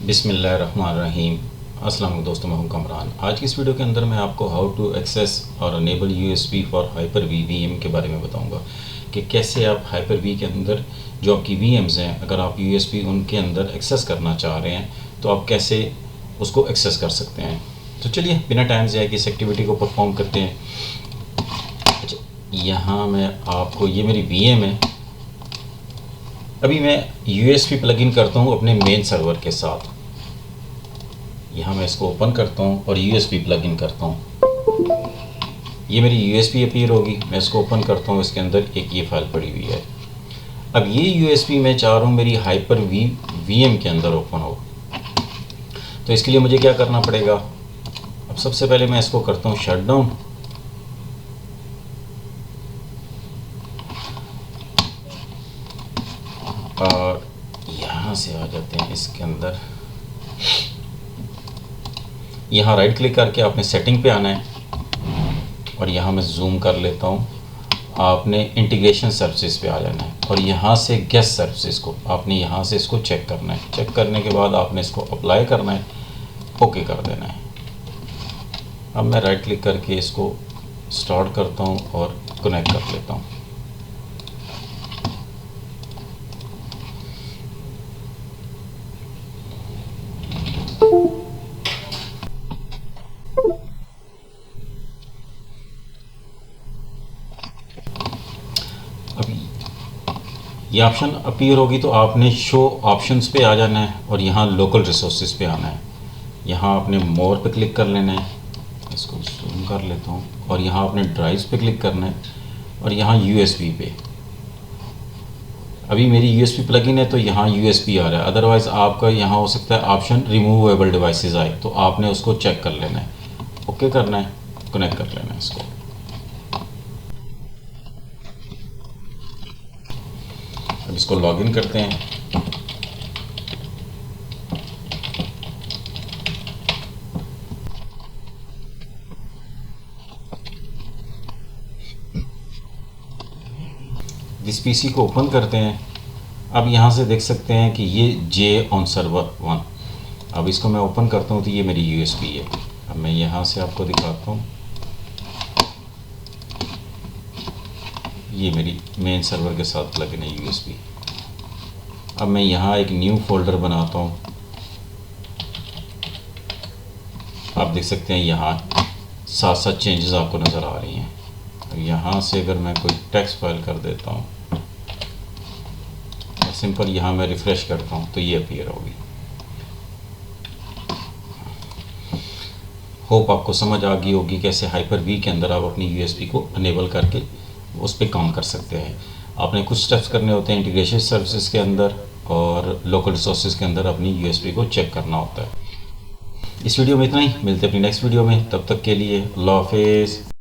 बिस्मिल्लाहिर्रहमानिर्रहीम। अस्सलाम वालेकुम दोस्तों, मैं हूं कमरान। आज की इस वीडियो के अंदर मैं आपको हाउ टू एक्सेस और enable USB for Hyper V VM के बारे में बताऊंगा कि कैसे आप हाइपर वी के अंदर जो आपकी वीएम्स हैं, अगर आप यूएसबी उनके अंदर एक्सेस करना चाह रहे हैं तो आप कैसे उसको एक्सेस कर सकते हैं। तो चलिए बिना टाइम ज़ाया किए इस एक्टिविटी को परफॉर्म करते हैं। अच्छा, यहाँ मैं आपको, ये मेरी वीएम है। अभी मैं यूएसबी प्लगइन करता हूँ अपने मेन सर्वर के साथ। यहाँ मैं इसको ओपन करता हूँ और यूएसबी प्लगइन करता हूँ। ये मेरी यूएसबी अपीयर होगी। मैं इसको ओपन करता हूँ, इसके अंदर एक ये फाइल पड़ी हुई है। अब ये यूएसबी मैं चाह रहा हूँ मेरी हाइपर वी वीएम के अंदर ओपन हो। तो इसके लिए मुझे क्या करना पड़ेगा? अब सबसे पहले मैं इसको करता हूँ शट डाउन। और यहाँ से आ जाते हैं इसके अंदर। यहाँ राइट क्लिक करके आपने सेटिंग पे आना है और यहाँ मैं जूम कर लेता हूँ। आपने इंटीग्रेशन सर्विसेज पे आ जाना है और यहाँ से गेस्ट सर्विसेज को आपने यहाँ से इसको चेक करना है। चेक करने के बाद आपने इसको अप्लाई करना है, ओके कर देना है। अब मैं राइट क्लिक करके इसको स्टार्ट करता हूँ और कनेक्ट कर लेता हूँ। अभी ये ऑप्शन अपीयर होगी तो आपने शो ऑप्शंस पे आ जाना है और यहाँ लोकल रिसोर्सेज पे आना है। यहाँ आपने मोर पे क्लिक कर लेना है, इसको जूम कर लेता हूँ, और यहाँ आपने ड्राइव्स पे क्लिक करना है और यहाँ यूएसबी पे। अभी मेरी यूएसबी प्लगइन है तो यहाँ यूएसबी आ रहा है। अदरवाइज़ आपका यहाँ हो सकता है ऑप्शन रिमूवेबल डिवाइसेस आए, तो आपने उसको चेक कर लेना है, ओके करना है, कनेक्ट कर लेना है इसको। अब इसको लॉगिन करते हैं। इस पीसी को ओपन करते हैं। अब यहाँ से देख सकते हैं कि ये जे ऑन सर्वर 1। अब इसको मैं ओपन करता हूँ तो ये मेरी यूएसबी है। अब मैं यहाँ से आपको दिखाता हूँ, ये मेरी मेन सर्वर के साथ प्लगइन है यूएसबी। अब मैं यहाँ एक न्यू फोल्डर बनाता हूँ। आप देख सकते हैं यहाँ साथ साथ चेंजेस आपको नज़र आ रही हैं। अब यहाँ से अगर मैं कोई टेक्स्ट फाइल कर देता हूँ, सिंपल यहाँ मैं रिफ़्रेश करता हूँ तो ये अपीयर होगी। होप आपको समझ आ गई होगी कैसे हाइपर वी के अंदर आप अपनी यूएसबी को अनेबल करके उस पर काम कर सकते हैं। आपने कुछ स्टेप्स करने होते हैं इंटीग्रेशन सर्विसेज के अंदर और लोकल रिसोर्सेज के अंदर अपनी यूएसबी को चेक करना होता है। इस वीडियो में इतना ही, मिलते हैं अपनी नेक्स्ट वीडियो में। तब तक के लिए अल्लाह हाफिज़।